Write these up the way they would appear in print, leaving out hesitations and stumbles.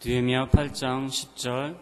느헤미야 8장 10절.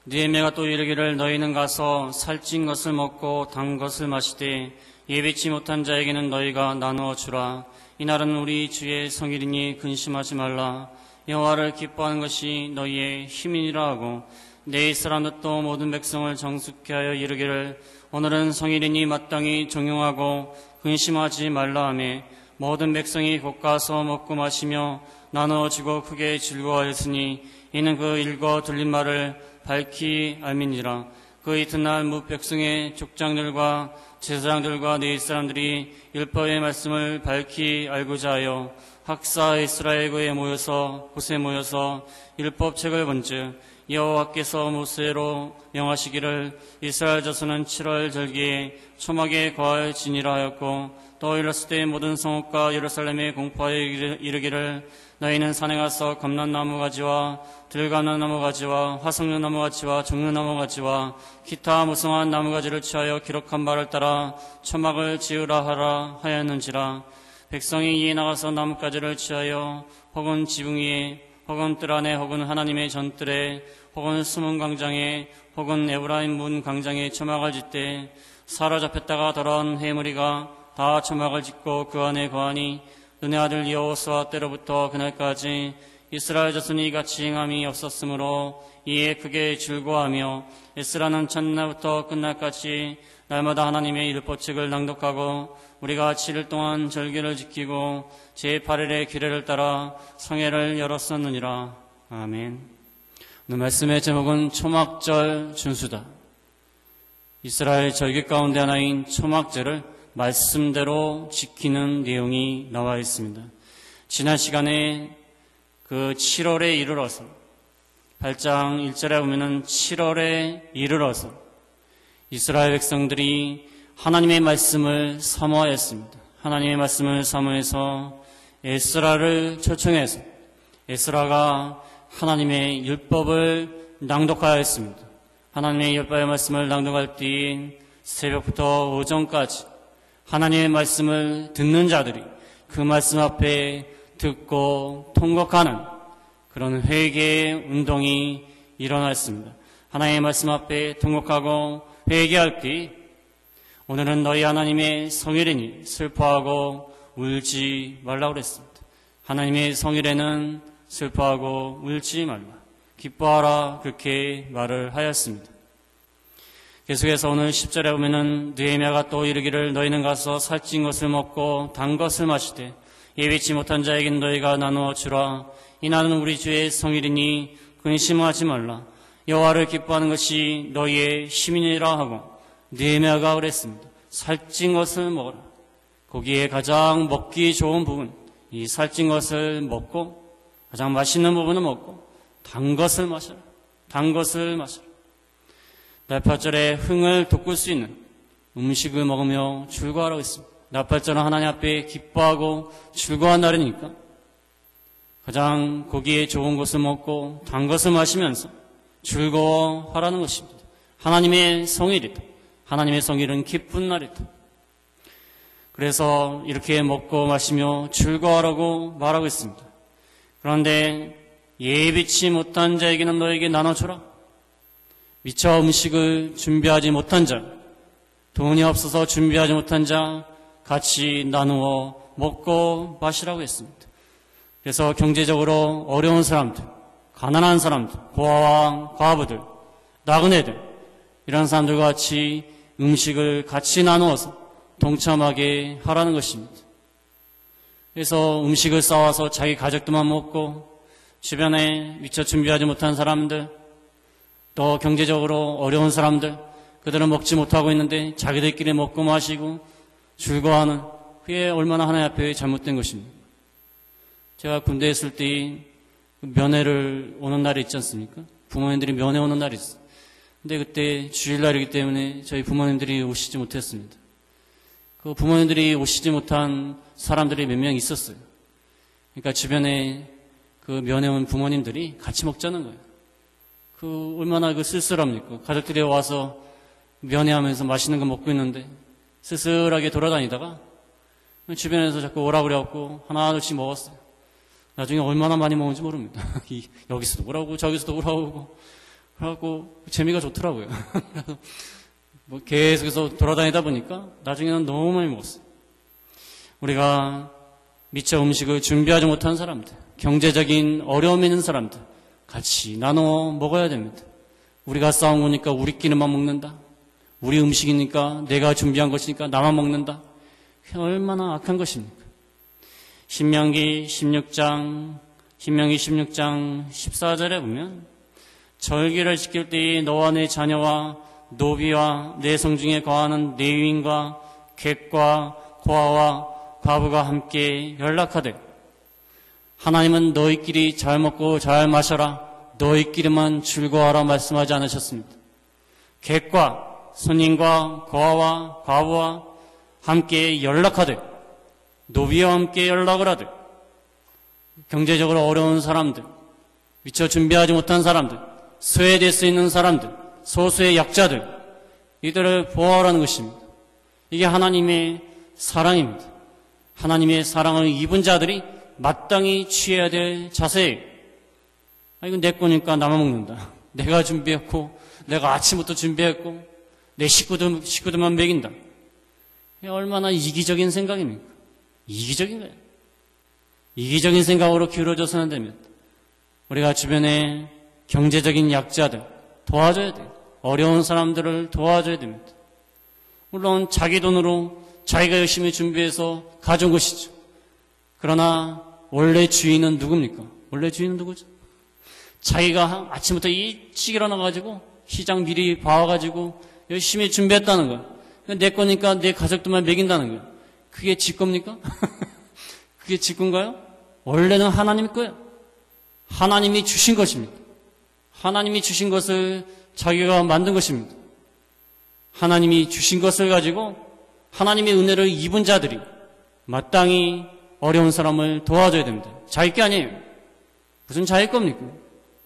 느헤미야가 또 이르기를 너희는 가서 살찐 것을 먹고 단 것을 마시되 예비치 못한 자에게는 너희가 나누어 주라. 이날은 우리 주의 성일이니 근심하지 말라. 여호와를 기뻐하는 것이 너희의 힘이니라 하고, 내 이스라엘도 또 모든 백성을 정숙케 하여 이르기를 오늘은 성일이니 마땅히 종용하고 근심하지 말라 하며, 모든 백성이 곧 가서 먹고 마시며 나누어 주고 크게 즐거워하였으니 이는 그 읽어 들린 말을 밝히 알미니라. 그 이튿날 뭇 백성의 족장들과 제사장들과 네 사람들이 율법의 말씀을 밝히 알고자 하여 학사 이스라엘교에 모여서 곳에 모여서 율법책을 본즉, 여호와께서 모세로 명하시기를 이스라엘 자손은 7월 절기에 초막에 거할지니라 하였고, 또 이르렀을 때 모든 성읍과 예루살렘에 공포하여 이르기를 너희는 산에 가서 감람나무 가지와 들감람나무 가지와 화석류나무 가지와 종려나무 가지와 기타 무성한 나무 가지를 취하여 기록한 바를 따라 초막을 지으라 하라 하였는지라. 백성이 이에 나가서 나뭇가지를 취하여 혹은 지붕 위에 혹은 뜰 안에 혹은 하나님의 전뜰에 혹은 숨은 광장에 혹은 에브라임 문 광장에 초막을 짓되, 사로잡혔다가 돌아온 해무리가 다 초막을 짓고 그 안에 거하니 눈의 아들 여호수아 때로부터 그날까지 이스라엘 자손이 같이 행함이 없었으므로 이에 크게 즐거워하며, 에스라는 첫날부터 끝날까지 날마다 하나님의 율법책을 낭독하고 우리가 7일 동안 절기를 지키고 제8일의 규례를 따라 성회를 열었었느니라. 아멘. 오늘 말씀의 제목은 초막절 준수다. 이스라엘 절기 가운데 하나인 초막절을 말씀대로 지키는 내용이 나와 있습니다. 지난 시간에 그 7월에 이르러서 8장 1절에 보면은 7월에 이르러서 이스라엘 백성들이 하나님의 말씀을 사모하였습니다. 하나님의 말씀을 사모해서 에스라를 초청해서 에스라가 하나님의 율법을 낭독하였습니다. 하나님의 율법의 말씀을 낭독할 때인 새벽부터 오전까지 하나님의 말씀을 듣는 자들이 그 말씀 앞에 듣고 통곡하는 그런 회개의 운동이 일어났습니다. 하나님의 말씀 앞에 통곡하고 회개할 때, 오늘은 너희 하나님의 성일이니 슬퍼하고 울지 말라고 그랬습니다. 하나님의 성일에는 슬퍼하고 울지 말라, 기뻐하라, 그렇게 말을 하였습니다. 계속해서 오늘 10절에 보면은 느헤미야가 또 이르기를 너희는 가서 살찐 것을 먹고 단 것을 마시되 예비치 못한 자에게는 너희가 나누어 주라. 이날은 우리 주의 성일이니 근심하지 말라. 여호와를 기뻐하는 것이 너희의 힘이니라 하고, 느헤미야가 그랬습니다. 살찐 것을 먹어라. 거기에 가장 먹기 좋은 부분, 이 살찐 것을 먹고 가장 맛있는 부분을 먹고 단 것을 마셔라. 단 것을 마셔라. 나팔절에 흥을 돋굴 수 있는 음식을 먹으며 즐거워하라고 했습니다. 나팔절은 하나님 앞에 기뻐하고 즐거워한 날이니까 가장 거기에 좋은 것을 먹고 단 것을 마시면서 즐거워하라는 것입니다. 하나님의 성일이다. 하나님의 성일은 기쁜 날이다. 그래서 이렇게 먹고 마시며 즐거워하라고 말하고 있습니다. 그런데 예비치 못한 자에게는 너에게 나눠주라. 미처 음식을 준비하지 못한 자, 돈이 없어서 준비하지 못한 자 같이 나누어 먹고 마시라고 했습니다. 그래서 경제적으로 어려운 사람들, 가난한 사람들, 고아와 과부들, 나그네들, 이런 사람들과 같이 음식을 같이 나누어서 동참하게 하라는 것입니다. 그래서 음식을 싸와서 자기 가족들만 먹고 주변에 미처 준비하지 못한 사람들, 또 경제적으로 어려운 사람들, 그들은 먹지 못하고 있는데 자기들끼리 먹고 마시고 즐거워하는, 그게 얼마나 하나님 앞에 잘못된 것입니까? 제가 군대에 있을 때 면회를 오는 날이 있지 않습니까? 부모님들이 면회 오는 날이 있어요. 근데 그때 주일날이기 때문에 저희 부모님들이 오시지 못했습니다. 그 부모님들이 오시지 못한 사람들이 몇 명 있었어요. 그러니까 주변에 그 면회 온 부모님들이 같이 먹자는 거예요. 그 얼마나 그 쓸쓸합니까? 가족들이 와서 면회하면서 맛있는 거 먹고 있는데 쓸쓸하게 돌아다니다가 주변에서 자꾸 오라 그래갖고 하나둘씩 먹었어요. 나중에 얼마나 많이 먹는지 모릅니다. 여기서도 오라오고 저기서도 오라오고 그래갖고 재미가 좋더라고요. 그래서 뭐 계속해서 돌아다니다 보니까 나중에는 너무 많이 먹었어요. 우리가 미처 음식을 준비하지 못한 사람들, 경제적인 어려움이 있는 사람들 같이 나눠 먹어야 됩니다. 우리가 싸운 거니까 우리끼리만 먹는다. 우리 음식이니까 내가 준비한 것이니까 나만 먹는다. 얼마나 악한 것입니까? 신명기 16장 14절에 보면 절기를 지킬 때에 너와 내 자녀와 노비와 내 성중에 거하는 레위인과 객과 고아와 과부가 함께 연락하되 하나님은 너희끼리 잘 먹고 잘 마셔라 너희끼리만 즐거워하라 말씀하지 않으셨습니다. 객과 손님과 고아와 과부와 함께 연락하되 노비와 함께 연락을 하되 경제적으로 어려운 사람들, 미처 준비하지 못한 사람들, 소외될 수 있는 사람들, 소수의 약자들 이들을 보호하라는 것입니다. 이게 하나님의 사랑입니다. 하나님의 사랑을 입은 자들이 마땅히 취해야 될 자세예요. 이건 내 거니까 나만 먹는다. 내가 준비했고 내가 아침부터 준비했고 내 식구들만 먹인다. 이게 얼마나 이기적인 생각입니까? 이기적인 거예요. 이기적인 생각으로 기울어져서는 안 됩니다. 우리가 주변에 경제적인 약자들 도와줘야 돼요. 어려운 사람들을 도와줘야 됩니다. 물론 자기 돈으로 자기가 열심히 준비해서 가져온 것이죠. 그러나 원래 주인은 누굽니까? 원래 주인은 누구죠? 자기가 아침부터 일찍 일어나가지고 시장 미리 봐와가지고 열심히 준비했다는 거예요. 내 거니까 내 가족들만 먹인다는 거예요. 그게 지 겁니까? 그게 지 건가요? 원래는 하나님 거예요. 하나님이 주신 것입니다. 하나님이 주신 것을 자기가 만든 것입니다. 하나님이 주신 것을 가지고 하나님의 은혜를 입은 자들이 마땅히 어려운 사람을 도와줘야 됩니다. 자기 게 아니에요. 무슨 자기 겁니까?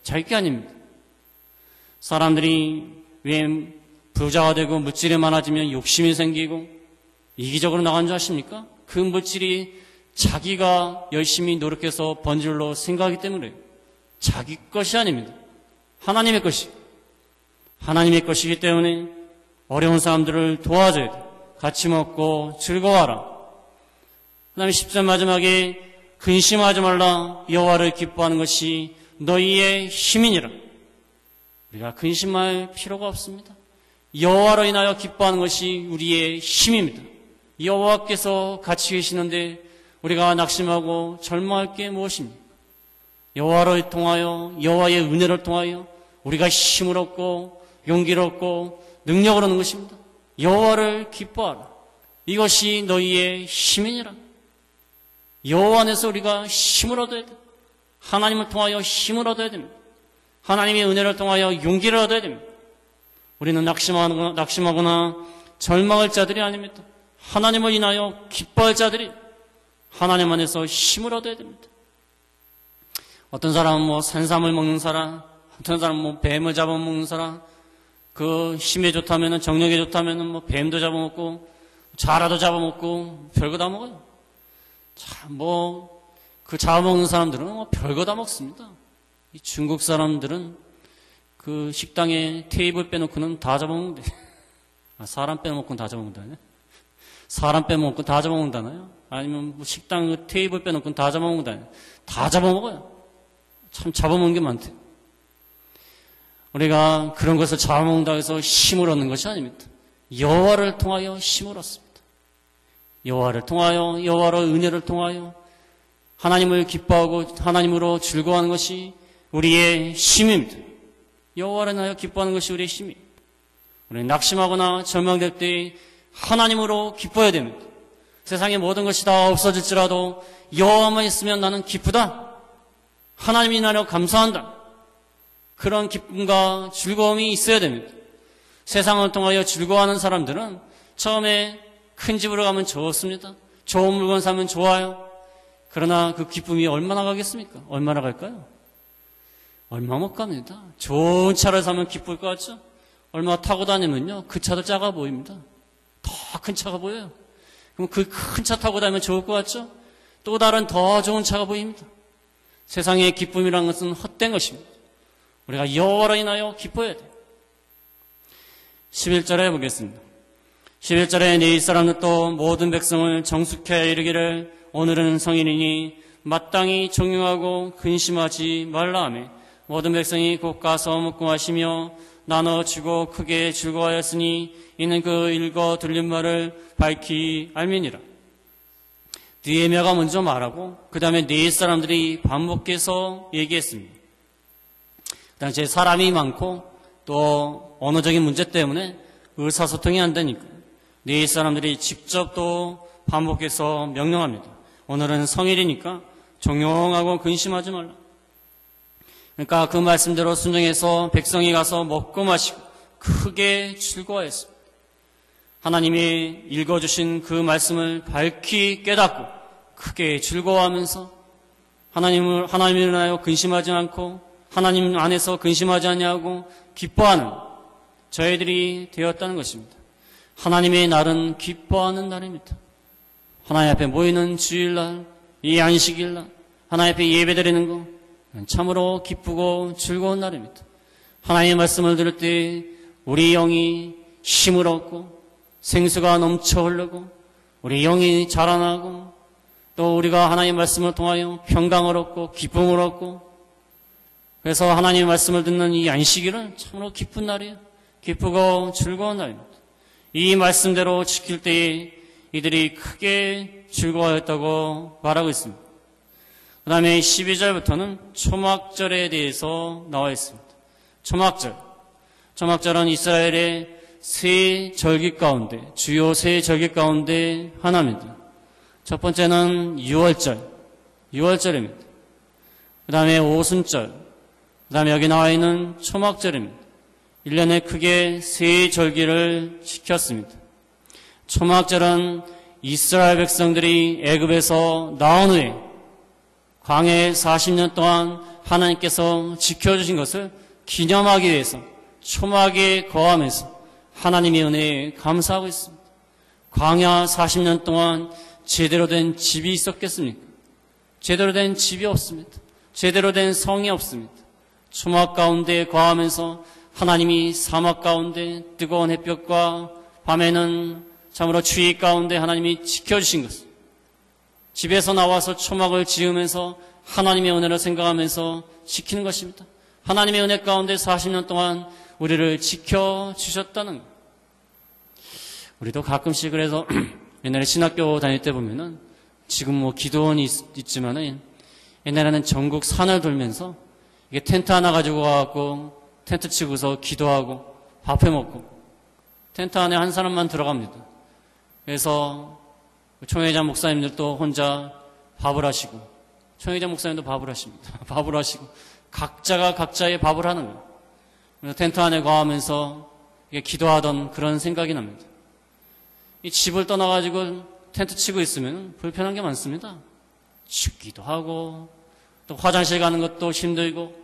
자기 게 아닙니다. 사람들이 왜 부자가 되고 물질이 많아지면 욕심이 생기고 이기적으로 나간 줄 아십니까? 그 물질이 자기가 열심히 노력해서 번 줄로 생각하기 때문에 자기 것이 아닙니다. 하나님의 것이. 하나님의 것이기 때문에 어려운 사람들을 도와줘야 돼. 같이 먹고 즐거워하라. 그 다음에 10절 마지막에 근심하지 말라 여호와를 기뻐하는 것이 너희의 힘이니라. 우리가 근심할 필요가 없습니다. 여호와로 인하여 기뻐하는 것이 우리의 힘입니다. 여호와께서 같이 계시는데 우리가 낙심하고 절망할 게 무엇입니까? 여호와를 통하여 여호와의 은혜를 통하여 우리가 힘을 얻고 용기를 얻고 능력을 얻는 것입니다. 여호와를 기뻐하라. 이것이 너희의 힘이니라. 여호와 안에서 우리가 힘을 얻어야 돼. 하나님을 통하여 힘을 얻어야 됩니다. 하나님의 은혜를 통하여 용기를 얻어야 됩니다. 우리는 낙심하거나 절망할 자들이 아닙니다. 하나님을 인하여 기뻐할 자들이 하나님 안에서 힘을 얻어야 됩니다. 어떤 사람은 산삼을 먹는 사람, 어떤 사람은 뱀을 잡아먹는 사람, 그 힘에 좋다면은 정력에 좋다면은 뱀도 잡아먹고 자라도 잡아먹고 별거 다 먹어요. 참 그 잡아먹는 사람들은 별거 다 먹습니다. 이 중국 사람들은 그 식당에 테이블 빼놓고는 다 잡아먹는데 사람 빼놓고는 다 잡아먹는다네. 사람 빼먹고 다 잡아먹는다나요? 아니면 식당 그 테이블 빼놓고는 다 잡아먹는다네. 다 잡아먹어요. 참 잡아먹는 게 많대요. 우리가 그런 것을 잡아먹는다고 해서 힘을 얻는 것이 아닙니다. 여호와를 통하여 힘을 얻습니다. 여호와를 통하여 여호와의 은혜를 통하여 하나님을 기뻐하고 하나님으로 즐거워하는 것이 우리의 힘입니다. 여호와를 인하여 기뻐하는 것이 우리의 힘입니다. 우리는 낙심하거나 절망될 때 하나님으로 기뻐해야 됩니다. 세상의 모든 것이 다 없어질지라도 여호와만 있으면 나는 기쁘다. 하나님이 인하여 감사한다. 그런 기쁨과 즐거움이 있어야 됩니다. 세상을 통하여 즐거워하는 사람들은 처음에 큰 집으로 가면 좋습니다. 좋은 물건 사면 좋아요. 그러나 그 기쁨이 얼마나 가겠습니까? 얼마나 갈까요? 얼마 못 갑니다. 좋은 차를 사면 기쁠 것 같죠? 얼마 타고 다니면요, 그 차도 작아 보입니다. 더 큰 차가 보여요. 그럼 그 큰 차 타고 다니면 좋을 것 같죠? 또 다른 더 좋은 차가 보입니다. 세상의 기쁨이라는 것은 헛된 것입니다. 우리가 여호와로 인하여 기뻐해야 돼요. 11절에 보겠습니다. 11절에 네 이스라엘도 모든 백성을 정숙케 하여 이르기를 오늘은 성인이니 마땅히 종용하고 근심하지 말라 하며 모든 백성이 곧 가서 먹고 마시며 나눠 주고 크게 즐거워하였으니 이는 그 읽어 들린 말을 밝히 알미니라. 느헤미야가 먼저 말하고 그 다음에 네 사람들이 반복해서 얘기했습니다. 그 당시에 사람이 많고 또 언어적인 문제 때문에 의사소통이 안 되니까 네 사람들이 직접 또 반복해서 명령합니다. 오늘은 성일이니까 종용하고 근심하지 말라. 그러니까 그 말씀대로 순종해서 백성이 가서 먹고 마시고 크게 즐거워했습니다. 하나님이 읽어주신 그 말씀을 밝히 깨닫고 크게 즐거워하면서 하나님을 인하여 근심하지 않고 하나님 안에서 근심하지 않냐고 기뻐하는 저희들이 되었다는 것입니다. 하나님의 날은 기뻐하는 날입니다. 하나님 앞에 모이는 주일날, 이 안식일날, 하나님 앞에 예배드리는 것 참으로 기쁘고 즐거운 날입니다. 하나님의 말씀을 들을 때 우리 영이 힘을 얻고 생수가 넘쳐 흐르고 우리 영이 자라나고 또 우리가 하나님의 말씀을 통하여 평강을 얻고 기쁨을 얻고 그래서 하나님의 말씀을 듣는 이 안식일은 참으로 기쁜 날이에요. 기쁘고 즐거운 날입니다. 이 말씀대로 지킬 때에 이들이 크게 즐거워했다고 말하고 있습니다. 그 다음에 12절부터는 초막절에 대해서 나와 있습니다. 초막절은 이스라엘의 세 절기 가운데 주요 세 절기 가운데 하나입니다. 첫 번째는 6월절입니다. 그 다음에 오순절, 그 다음에 여기 나와 있는 초막절입니다. 1년에 크게 세 절기를 지켰습니다. 초막절은 이스라엘 백성들이 애굽에서 나온 후에 광야에 40년 동안 하나님께서 지켜주신 것을 기념하기 위해서 초막에 거하면서 하나님의 은혜에 감사하고 있습니다. 광야 40년 동안 제대로 된 집이 있었겠습니까? 제대로 된 집이 없습니다. 제대로 된 성이 없습니다. 초막 가운데 거하면서 하나님이 사막 가운데 뜨거운 햇볕과 밤에는 참으로 추위 가운데 하나님이 지켜주신 것을 집에서 나와서 초막을 지으면서 하나님의 은혜를 생각하면서 지키는 것입니다. 하나님의 은혜 가운데 40년 동안 우리를 지켜주셨다는 것. 우리도 가끔씩 그래서 옛날에 신학교 다닐 때 보면은 지금 뭐 기도원이 있지만은 옛날에는 전국 산을 돌면서 이게 텐트 하나 가지고 와갖고 텐트 치고서 기도하고 밥해 먹고 텐트 안에 한 사람만 들어갑니다. 그래서 총회장 목사님들도 혼자 밥을 하시고 총회장 목사님도 밥을 하십니다. 밥을 하시고 각자가 각자의 밥을 하는 거예요. 그래서 텐트 안에 거하면서 기도하던 그런 생각이 납니다. 이 집을 떠나가지고 텐트 치고 있으면 불편한 게 많습니다. 춥기도 하고 또 화장실 가는 것도 힘들고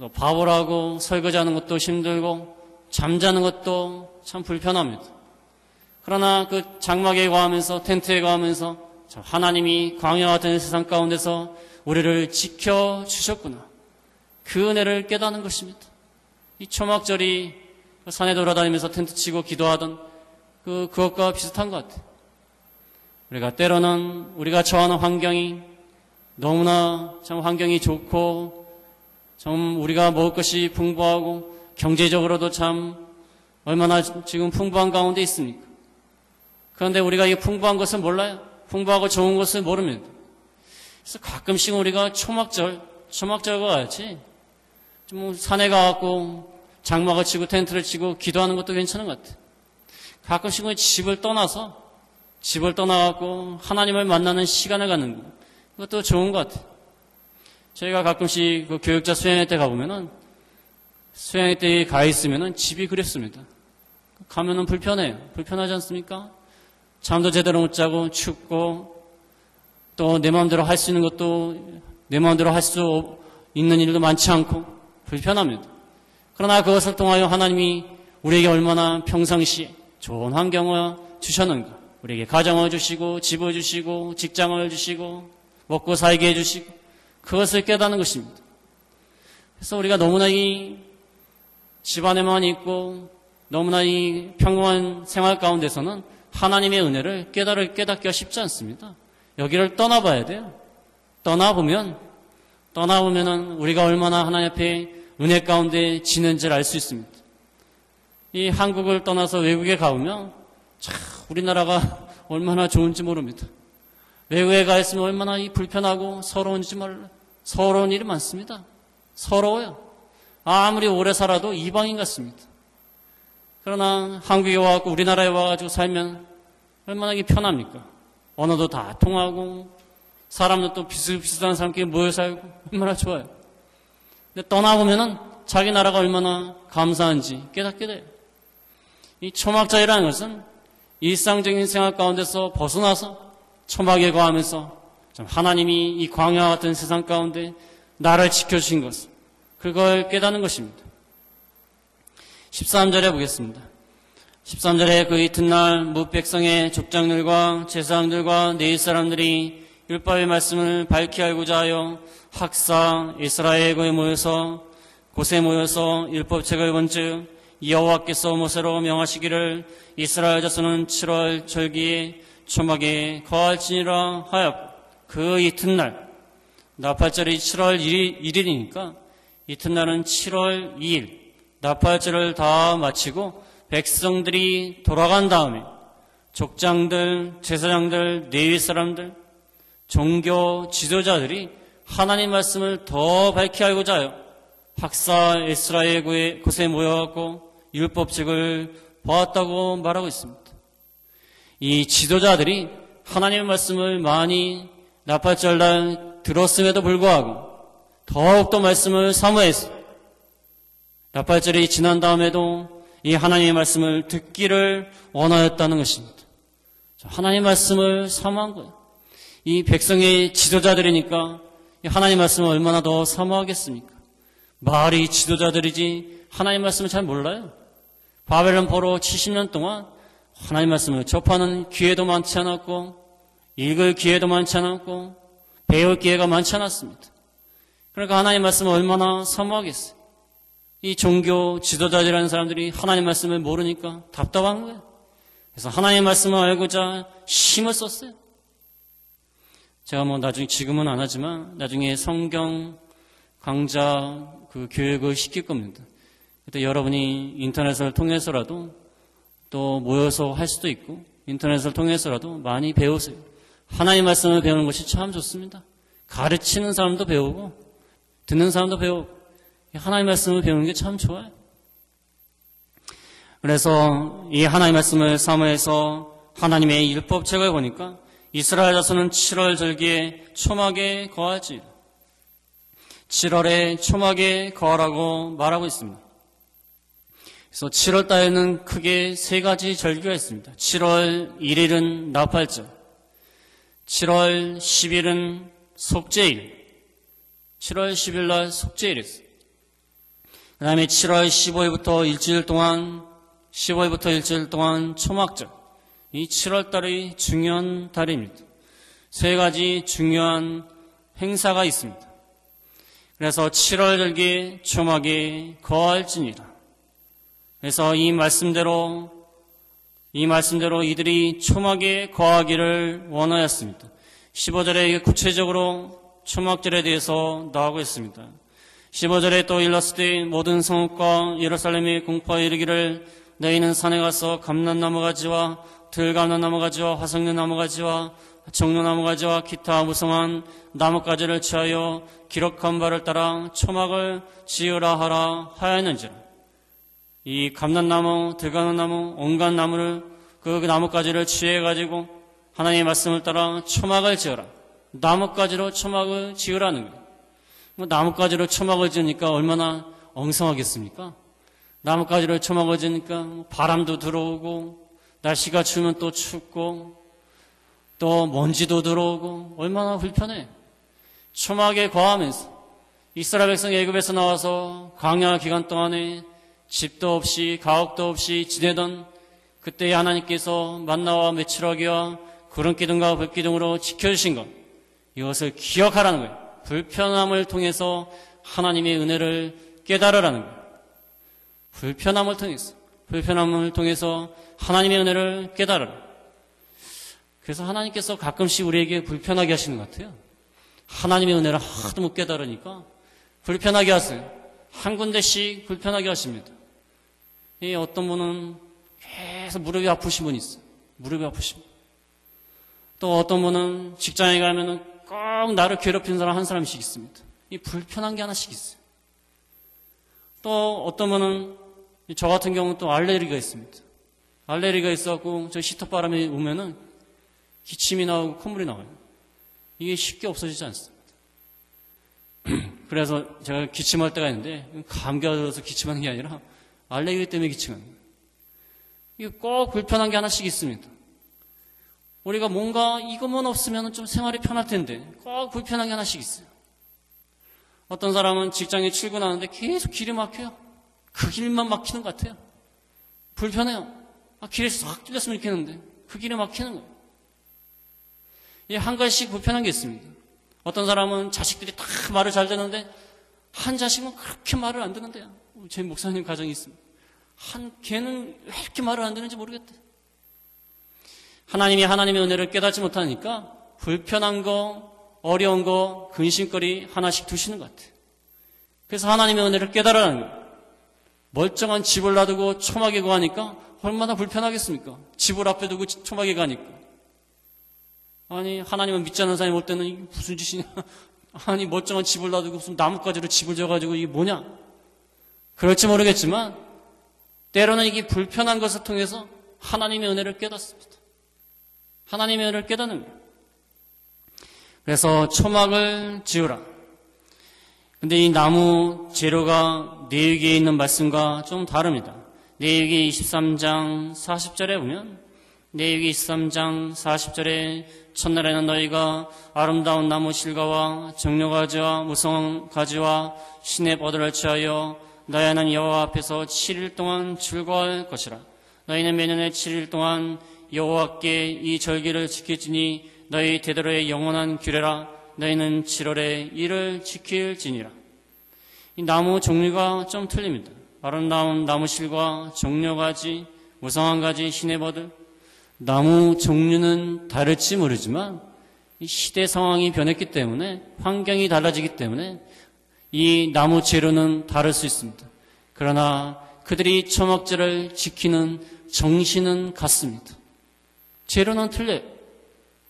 또 밥을 하고 설거지하는 것도 힘들고 잠자는 것도 참 불편합니다. 그러나 그 장막에 거하면서 텐트에 거하면서 하나님이 광야 같은 세상 가운데서 우리를 지켜주셨구나. 그 은혜를 깨닫는 것입니다. 이 초막절이 산에 돌아다니면서 텐트 치고 기도하던 그것과 비슷한 것 같아요. 우리가 때로는 우리가 처하는 환경이 너무나 참 환경이 좋고 참 우리가 먹을 것이 풍부하고 경제적으로도 참 얼마나 지금 풍부한 가운데 있습니까? 그런데 우리가 이 풍부한 것을 몰라요. 풍부하고 좋은 것을 모릅니다. 그래서 가끔씩 우리가 초막절과 같이 좀 산에 가갖고 장막을 치고 텐트를 치고 기도하는 것도 괜찮은 것 같아요. 가끔씩은 집을 떠나갖고 하나님을 만나는 시간을 갖는 것, 그것도 좋은 것 같아요. 저희가 가끔씩 그 교육자 수양회 때 가보면은 수양회 때 가 있으면은 집이 그립습니다. 가면은 불편해요. 불편하지 않습니까? 잠도 제대로 못 자고 춥고 또 내 마음대로 할 수 있는 것도 내 마음대로 할 수 있는 일도 많지 않고 불편합니다. 그러나 그것을 통하여 하나님이 우리에게 얼마나 평상시에 좋은 환경을 주셨는가. 우리에게 가정을 주시고 집을 주시고 직장을 주시고 먹고 살게 해주시고 그것을 깨닫는 것입니다. 그래서 우리가 너무나 이 집안에만 있고 너무나 이 평범한 생활 가운데서는 하나님의 은혜를 깨닫기가 쉽지 않습니다. 여기를 떠나봐야 돼요. 떠나보면은 우리가 얼마나 하나님 앞에 은혜 가운데 지는지를 알 수 있습니다. 이 한국을 떠나서 외국에 가보면 참 우리나라가 얼마나 좋은지 모릅니다. 외국에 가 있으면 얼마나 이 불편하고 서러운지 몰라. 서러운 일이 많습니다. 서러워요. 아무리 오래 살아도 이방인 같습니다. 그러나 한국에 와갖고 우리나라에 와가지고 살면 얼마나 이게 편합니까? 언어도 다 통하고 사람도 또 비슷비슷한 사람끼리 모여 살고 얼마나 좋아요. 근데 떠나보면은 자기 나라가 얼마나 감사한지 깨닫게 돼요. 이 초막절이라는 것은 일상적인 생활 가운데서 벗어나서 초막에 거하면서 하나님이 이 광야와 같은 세상 가운데 나를 지켜주신 것, 그걸 깨닫는 것입니다. 13절에 보겠습니다. 13절에 그 이튿날 뭇 백성의 족장들과 제사장들과 네일 사람들이 율법의 말씀을 밝히 알고자 하여 학사 이스라엘에 모여서 곳에 모여서 율법책을 본즉 여호와께서 모세로 명하시기를 이스라엘 자손은 7월 절기에 초막에 거할지니라 하였고 그 이튿날 나팔절이 7월 1일이니까 이튿날은 7월 2일 나팔절을 다 마치고 백성들이 돌아간 다음에 족장들, 제사장들, 레위 사람들, 종교 지도자들이 하나님 말씀을 더 밝히 알고자 하여 학사 이스라엘 곳에 모여갖고 율법책을 보았다고 말하고 있습니다. 이 지도자들이 하나님의 말씀을 많이 나팔절날 들었음에도 불구하고 더욱더 말씀을 사모해서 나팔절이 지난 다음에도 이 하나님의 말씀을 듣기를 원하였다는 것입니다. 하나님의 말씀을 사모한 거예요. 이 백성의 지도자들이니까 하나님 말씀을 얼마나 더 사모하겠습니까? 말이 지도자들이지 하나님 말씀을 잘 몰라요. 바벨론 포로 70년 동안 하나님 말씀을 접하는 기회도 많지 않았고 읽을 기회도 많지 않았고 배울 기회가 많지 않았습니다. 그러니까 하나님 말씀을 얼마나 사모하겠어요. 이 종교 지도자들이라는 사람들이 하나님 말씀을 모르니까 답답한 거예요. 그래서 하나님 말씀을 알고자 힘을 썼어요. 제가 나중에 지금은 안 하지만 나중에 성경 강좌 그 교육을 시킬 겁니다. 그때 여러분이 인터넷을 통해서라도 또 모여서 할 수도 있고 인터넷을 통해서라도 많이 배우세요. 하나님 말씀을 배우는 것이 참 좋습니다. 가르치는 사람도 배우고 듣는 사람도 배우고 하나님 말씀을 배우는 게 참 좋아요. 그래서 이 하나님 말씀을 사모해서 하나님의 율법책을 보니까 이스라엘 자손은 7월 절기에 초막에 거하지. 7월에 초막에 거하라고 말하고 있습니다. 그래서 7월 달에는 크게 세 가지 절기가 있습니다. 7월 1일은 나팔절, 7월 10일은 속죄일, 7월 10일 날 속죄일이었어요. 그 다음에 7월 15일부터 일주일 동안 초막절. 이 7월 달이 중요한 달입니다. 세 가지 중요한 행사가 있습니다. 그래서 7월 절기 초막에 거할지니라. 그래서 이 말씀대로 이들이 초막에 거하기를 원하였습니다. 15절에 구체적으로 초막절에 대해서 나오고 있습니다. 15절에 또 일렀을 때 모든 성읍과 예루살렘에 공포하여 이르기를 너희는 산에 가서 감람나무 가지와 들감람나무 가지와 화석류나무 가지와 정로나무 가지와 기타 무성한 나뭇가지를 취하여 기록한 바를 따라 초막을 지으라 하라 하였는지라. 이 감람나무, 들감나무, 온갖 나무를 그 나뭇가지를 취해가지고 하나님의 말씀을 따라 초막을 지어라. 나뭇가지로 초막을 지으라는 거예요. 나뭇가지로 초막을 지으니까 얼마나 엉성하겠습니까? 나뭇가지로 초막을 지으니까 바람도 들어오고 날씨가 추우면 또 춥고 또 먼지도 들어오고 얼마나 불편해. 초막에 거하면서 이스라엘 백성이 애굽에서 나와서 광야 기간 동안에 집도 없이 가옥도 없이 지내던 그때 하나님께서 만나와 메추라기와 구름 기둥과 불 기둥으로 지켜주신 것, 이것을 기억하라는 거예요. 불편함을 통해서 하나님의 은혜를 깨달으라는 거예요. 불편함을 통해서 하나님의 은혜를 깨달으라. 그래서 하나님께서 가끔씩 우리에게 불편하게 하시는 것 같아요. 하나님의 은혜를 하도 못 깨달으니까 불편하게 하세요. 한 군데씩 불편하게 하십니다. 어떤 분은 계속 무릎이 아프신 분이 있어요. 무릎이 아프신 분. 또 어떤 분은 직장에 가면은 꼭 나를 괴롭히는 사람 한 사람씩 있습니다. 이 불편한 게 하나씩 있어요. 또 어떤 분은 저 같은 경우는 또 알레르기가 있습니다. 알레르기가 있어갖고 저 시터바람이 오면은 기침이 나오고 콧물이 나와요. 이게 쉽게 없어지지 않습니다. 그래서 제가 기침할 때가 있는데 감기가 들어서 기침하는 게 아니라 알레르기 때문에 기침하는 거예요. 이게 꼭 불편한 게 하나씩 있습니다. 우리가 뭔가 이것만 없으면 좀 생활이 편할 텐데 꼭 불편한 게 하나씩 있어요. 어떤 사람은 직장에 출근하는데 계속 길이 막혀요. 그 길만 막히는 것 같아요. 불편해요. 길에서 싹 뚫렸으면 이렇게 했는데 그 길에 막히는 거예요. 한 가지씩 불편한 게 있습니다. 어떤 사람은 자식들이 다 말을 잘 듣는데 한 자식은 그렇게 말을 안 듣는데요. 제 목사님 가정이 있습니다. 걔는 왜 이렇게 말을 안 듣는지 모르겠대. 하나님이 하나님의 은혜를 깨닫지 못하니까 불편한 거, 어려운 거, 근심거리 하나씩 두시는 것 같아요. 그래서 하나님의 은혜를 깨달으라는 거예요. 멀쩡한 집을 놔두고 초막에 가니까 얼마나 불편하겠습니까? 집을 앞에 두고 초막에 가니까. 아니, 하나님은 믿지 않는 사람이 볼 때는 이게 무슨 짓이냐. 아니, 멀쩡한 집을 놔두고 무슨 나뭇가지로 집을 져가지고 이게 뭐냐. 그럴지 모르겠지만 때로는 이게 불편한 것을 통해서 하나님의 은혜를 깨닫습니다. 하나님의 은혜를 깨닫는 거예요. 그래서 초막을 지으라. 근데 이 나무 재료가 레위기에 있는 말씀과 좀 다릅니다. 레위기 23장 40절에 보면 레위기 23장 40절에 첫날에는 너희가 아름다운 나무 실과와 정료가지와 무성가지와 시내 버들을 취하여 너희는 여호와 앞에서 7일 동안 즐거워할 것이라. 너희는 매년에 7일 동안 여호와께 이 절기를 지킬지니 너희 대대로의 영원한 규례라. 너희는 7월에 이를 지킬지니라. 이 나무 종류가 좀 틀립니다. 아름다운 나무실과 정료가지, 무성한 가지, 시내버들. 나무 종류는 다를지 모르지만 이 시대 상황이 변했기 때문에 환경이 달라지기 때문에 이 나무 재료는 다를 수 있습니다. 그러나 그들이 초막절을 지키는 정신은 같습니다. 재료는 틀려요.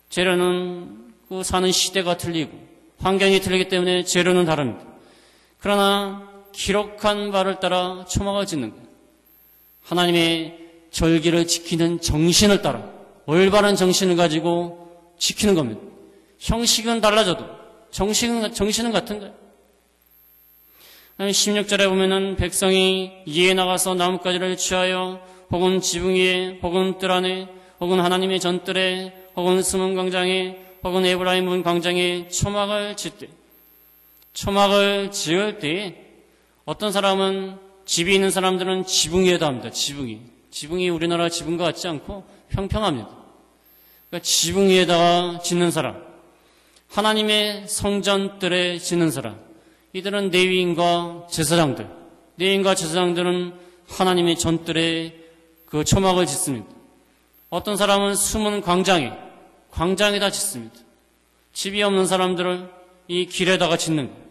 재료는 그 사는 시대가 틀리고 환경이 틀리기 때문에 재료는 다릅니다. 그러나 기록한 바를 따라 초막을 짓는 거예요. 하나님의 절기를 지키는 정신을 따라 올바른 정신을 가지고 지키는 겁니다. 형식은 달라져도 정신은 같은 거예요. 16절에 보면은 백성이 이에 나가서 나뭇가지를 취하여 혹은 지붕 위에 혹은 뜰 안에 혹은 하나님의 전뜰에 혹은 스문 광장에 혹은 에브라임 문 광장에 초막을 짓되, 초막을 지을 때에 어떤 사람은 집이 있는 사람들은 지붕 위에다 합니다. 지붕이 우리나라 지붕과 같지 않고 평평합니다. 그러니까 지붕 위에다가 짓는 사람, 하나님의 성전뜰에 짓는 사람, 이들은 레위인과 제사장들, 레위인과 제사장들은 하나님의 전뜰에 그 초막을 짓습니다. 어떤 사람은 숨은 광장에다 짓습니다. 집이 없는 사람들을 이 길에다가 짓는 거예요.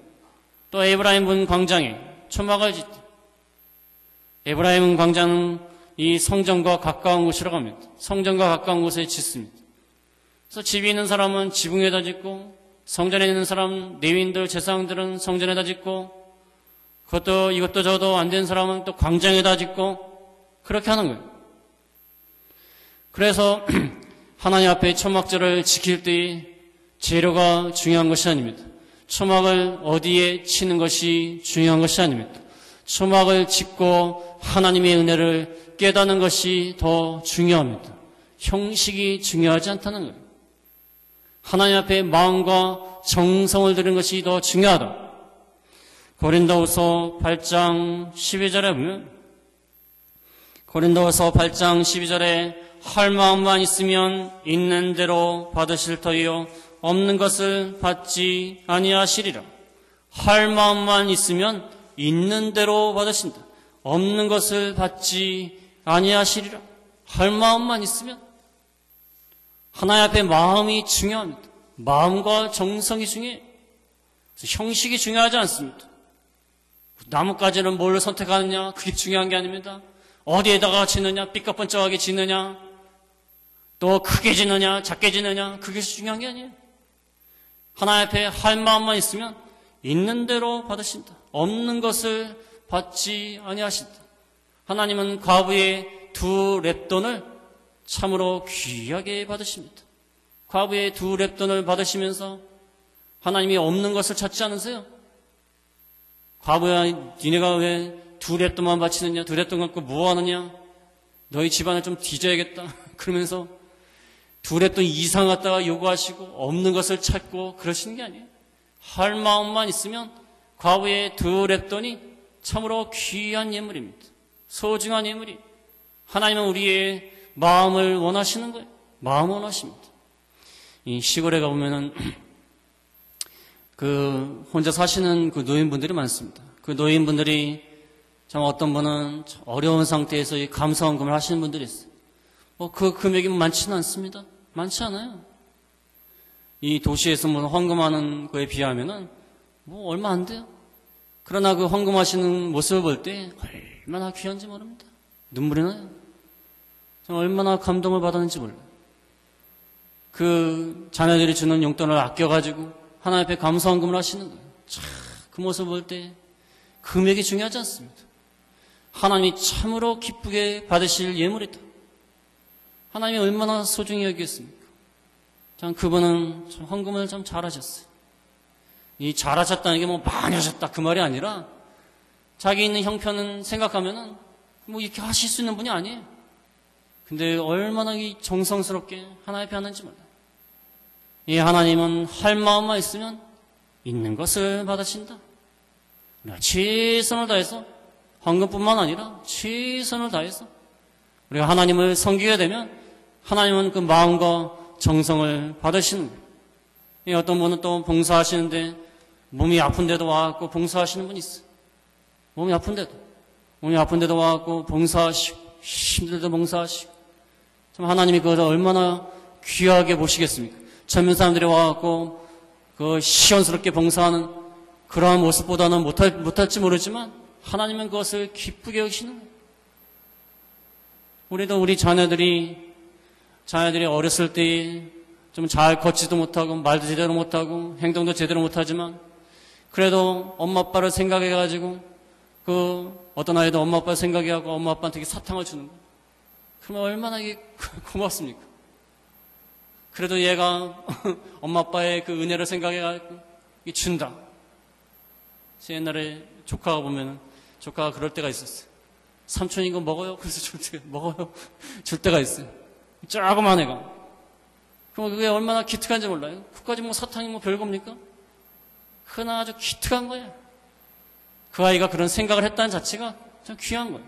또 에브라임 문 광장에 초막을 짓다. 에브라임 문 광장은 이 성전과 가까운 곳이라고 합니다. 성전과 가까운 곳에 짓습니다. 그래서 집이 있는 사람은 지붕에다 짓고, 성전에 있는 사람, 레위인들, 제사장들은 성전에다 짓고, 이것도 저것도 안 된 사람은 또 광장에다 짓고, 그렇게 하는 거예요. 그래서 하나님 앞에 초막절을 지킬 때의 재료가 중요한 것이 아닙니다. 초막을 어디에 치는 것이 중요한 것이 아닙니다. 초막을 짓고 하나님의 은혜를 깨닫는 것이 더 중요합니다. 형식이 중요하지 않다는 거예요. 하나님 앞에 마음과 정성을 들이는 것이 더 중요하다. 고린도후서 8장 12절에 보면, 고린도후서 8장 12절에 할 마음만 있으면 있는 대로 받으실 터이요 없는 것을 받지 아니하시리라. 할 마음만 있으면 있는 대로 받으신다. 없는 것을 받지 아니하시리라. 할 마음만 있으면. 하나님 앞에 마음이 중요합니다. 마음과 정성이 중요해요. 형식이 중요하지 않습니다. 나뭇가지는 뭘 선택하느냐, 그게 중요한 게 아닙니다. 어디에다가 짓느냐, 삐까뻔쩍하게 짓느냐, 또 크게 짓느냐, 작게 짓느냐, 그게 중요한 게 아니에요. 하나님 앞에 할 마음만 있으면 있는 대로 받으신다. 없는 것을 받지 아니하신다. 하나님은 과부의 2렙돈을 참으로 귀하게 받으십니다. 과부의 2렙돈을 받으시면서 하나님이 없는 것을 찾지 않으세요? 과부야, 니네가 왜 2렙돈만 바치느냐? 2렙돈 갖고 뭐 하느냐? 너희 집안을 좀 뒤져야겠다. 그러면서 2렙돈 이상 갖다가 요구하시고 없는 것을 찾고 그러시는 게 아니에요. 할 마음만 있으면 과부의 2렙돈이 참으로 귀한 예물입니다. 소중한 예물이. 하나님은 우리의 마음을 원하시는 거예요. 마음을 원하십니다. 이 시골에 가보면은 혼자 사시는 그 노인분들이 많습니다. 그 노인분들이 참 어떤 분은 어려운 상태에서 이 감사헌금을 하시는 분들이 있어요. 그 금액이 많지는 않습니다. 많지 않아요. 이 도시에서 헌금하는 거에 비하면은 얼마 안 돼요. 그러나 그 헌금하시는 모습을 볼 때 얼마나 귀한지 모릅니다. 눈물이 나요. 얼마나 감동을 받았는지 몰라요. 그 자녀들이 주는 용돈을 아껴가지고 하나님 앞에 감사헌금을 하시는 거예요. 참, 그 모습을 볼 때 금액이 중요하지 않습니다. 하나님이 참으로 기쁘게 받으실 예물이다. 하나님이 얼마나 소중히 여기겠습니까? 참 그분은 참 헌금을 참 잘하셨어요. 이 잘하셨다는 게 많이 하셨다 그 말이 아니라 자기 있는 형편은 생각하면은 이렇게 하실 수 있는 분이 아니에요. 근데 얼마나 이 정성스럽게 하나님 앞에 하는지 몰라요. 이 하나님은 할 마음만 있으면 있는 것을 받으신다. 우리가 최선을 다해서 헌금뿐만 아니라 최선을 다해서 우리가 하나님을 섬기게 되면 하나님은 그 마음과 정성을 받으시는 거예요. 어떤 분은 또 봉사하시는데 몸이 아픈데도 와갖고 봉사하시는 분이 있어요. 몸이 아픈데도 와갖고 봉사하시고 힘들도 봉사하시고 참 하나님이 그것을 얼마나 귀하게 보시겠습니까? 젊은 사람들이 와갖고 그 시원스럽게 봉사하는 그러한 모습보다는 못할지 모르지만 하나님은 그것을 기쁘게 여기시는 거예요. 우리도 우리 자녀들이 어렸을 때 좀 잘 걷지도 못하고 말도 제대로 못하고 행동도 제대로 못하지만 그래도 엄마 아빠를 생각해가지고 어떤 아이도 엄마 아빠를 생각해하고 엄마 아빠한테 사탕을 주는 거예요. 그러면 얼마나 이게 고맙습니까? 그래도 얘가 엄마 아빠의 그 은혜를 생각해가지고 준다. 제 옛날에 조카가 보면은 조카가 그럴 때가 있었어요. 삼촌이 이거 먹어요? 그래서 줄 때가 있어요. 조그만 애가. 그럼 그게 얼마나 기특한지 몰라요? 그까지 사탕이 별겁니까? 그건 아주 기특한 거예요. 그 아이가 그런 생각을 했다는 자체가 참 귀한 거예요.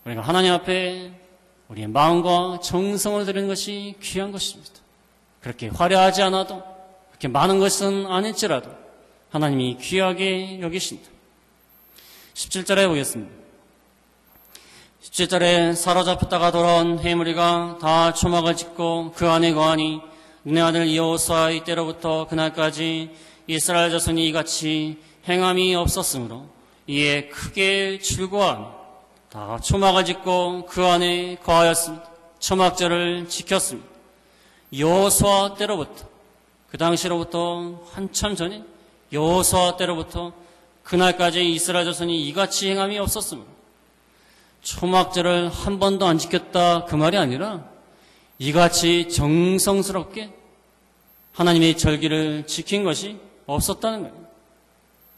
우리가 하나님 앞에 우리의 마음과 정성을 드리는 것이 귀한 것입니다. 그렇게 화려하지 않아도 그렇게 많은 것은 아닐지라도 하나님이 귀하게 여기신다. 17절에 보겠습니다. 17절에 사로잡혔다가 돌아온 해무리가 다 초막을 짓고 그 안에 거하니 눈의 아들 여호수아 이때로부터 그날까지 이스라엘 자손이 이같이 행함이 없었으므로 이에 크게 즐거워하며 다 초막을 짓고 그 안에 거하였습니다. 초막절을 지켰습니다. 여호수아 때로부터 그 당시로부터 한참 전에 여호수아 때로부터 그날까지 이스라엘 자손이 이같이 행함이 없었으므로 초막절을 한 번도 안 지켰다 그 말이 아니라 이같이 정성스럽게 하나님의 절기를 지킨 것이 없었다는 거예요.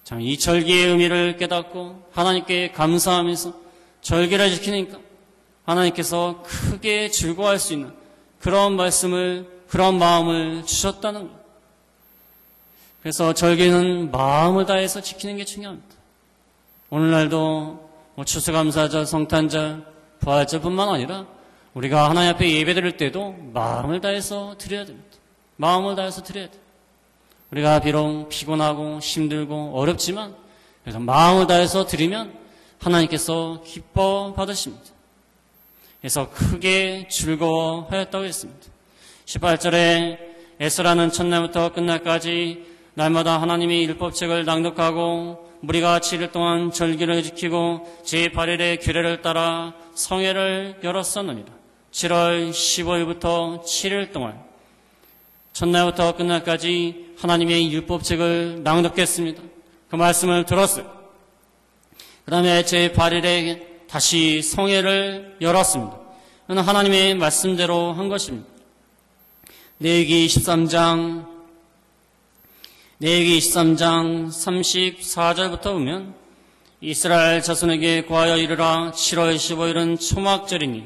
참 이 절기의 의미를 깨닫고 하나님께 감사하면서 절기를 지키니까 하나님께서 크게 즐거워할 수 있는 그런 마음을 주셨다는 거예요. 그래서 절기는 마음을 다해서 지키는 게 중요합니다. 오늘날도 추수감사절, 성탄절, 부활절뿐만 아니라 우리가 하나님 앞에 예배드릴 때도 마음을 다해서 드려야 됩니다. 마음을 다해서 드려야 돼. 우리가 비록 피곤하고 힘들고 어렵지만 그래서 마음을 다해서 드리면 하나님께서 기뻐 받으십니다. 그래서 크게 즐거워하였다고 했습니다. 18절에 에스라는 첫날부터 끝날까지 날마다 하나님의 율법책을 낭독하고 무리가 7일 동안 절기를 지키고 제8일의 규례를 따라 성회를 열었었느니라. 7월 15일부터 7일 동안 첫날부터 끝날까지 하나님의 율법책을 낭독했습니다. 그 말씀을 들었어요. 그 다음에 제8일에 다시 성회를 열었습니다. 그는 하나님의 말씀대로 한 것입니다. 레위기 23장 34절부터 보면 이스라엘 자손에게 고하여 이르라. 7월 15일은 초막절이니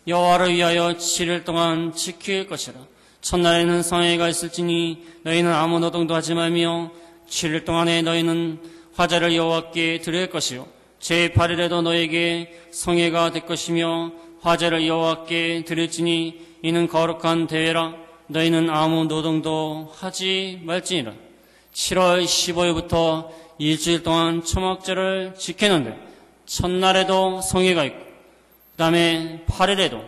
여호와를 위하여 7일 동안 지킬 것이라. 첫날에는 성회가 있을지니 너희는 아무 노동도 하지 말며 7일 동안에 너희는 화제를 여호와께 드릴 것이요 제8일에도 너에게 성회가 될 것이며 화제를 여호와께 드릴지니 이는 거룩한 대회라. 너희는 아무 노동도 하지 말지니라. 7월 15일부터 일주일 동안 초막절을 지켰는데 첫날에도 성회가 있고 그 다음에 8일에도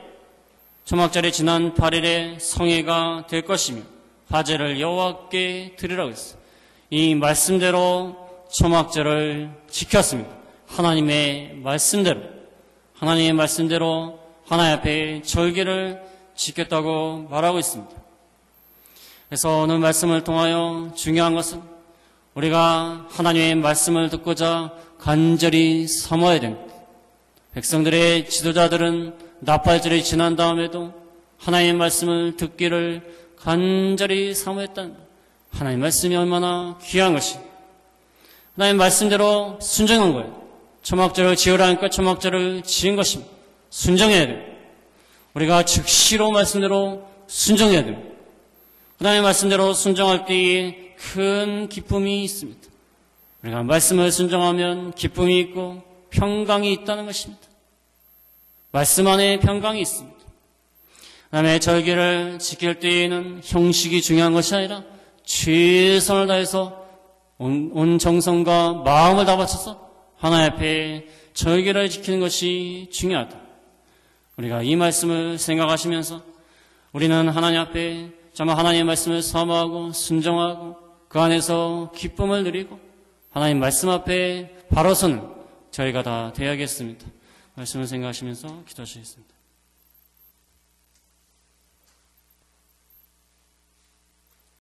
초막절이 지난 8일에 성회가 될 것이며 화제를 여호와께 드리라고 했어요. 이 말씀대로 초막절을 지켰습니다. 하나님의 말씀대로 하나님 앞에 절기를 지켰다고 말하고 있습니다. 그래서 오늘 말씀을 통하여 중요한 것은 우리가 하나님의 말씀을 듣고자 간절히 삼아야 됩니다. 백성들의 지도자들은 나팔절이 지난 다음에도 하나님의 말씀을 듣기를 간절히 사모했다는 거예요. 하나님의 말씀이 얼마나 귀한 것이 하나님의 말씀대로 순종한 거예요. 초막절을 지으라니까 초막절을 지은 것입니다. 순종해야 돼요. 우리가 즉시로 말씀대로 순종해야 돼요. 하나님의 말씀대로 순종할 때에 큰 기쁨이 있습니다. 우리가 말씀을 순종하면 기쁨이 있고 평강이 있다는 것입니다. 말씀 안에 평강이 있습니다. 그 다음에 절기를 지킬 때에는 형식이 중요한 것이 아니라 최선을 다해서 온 정성과 마음을 다 바쳐서 하나님 앞에 절기를 지키는 것이 중요하다. 우리가 이 말씀을 생각하시면서 우리는 하나님 앞에 정말 하나님의 말씀을 사모하고 순종하고 그 안에서 기쁨을 누리고 하나님 말씀 앞에 바로 서는 저희가 다 되어야겠습니다. 말씀을 생각하시면서 기도하시겠습니다.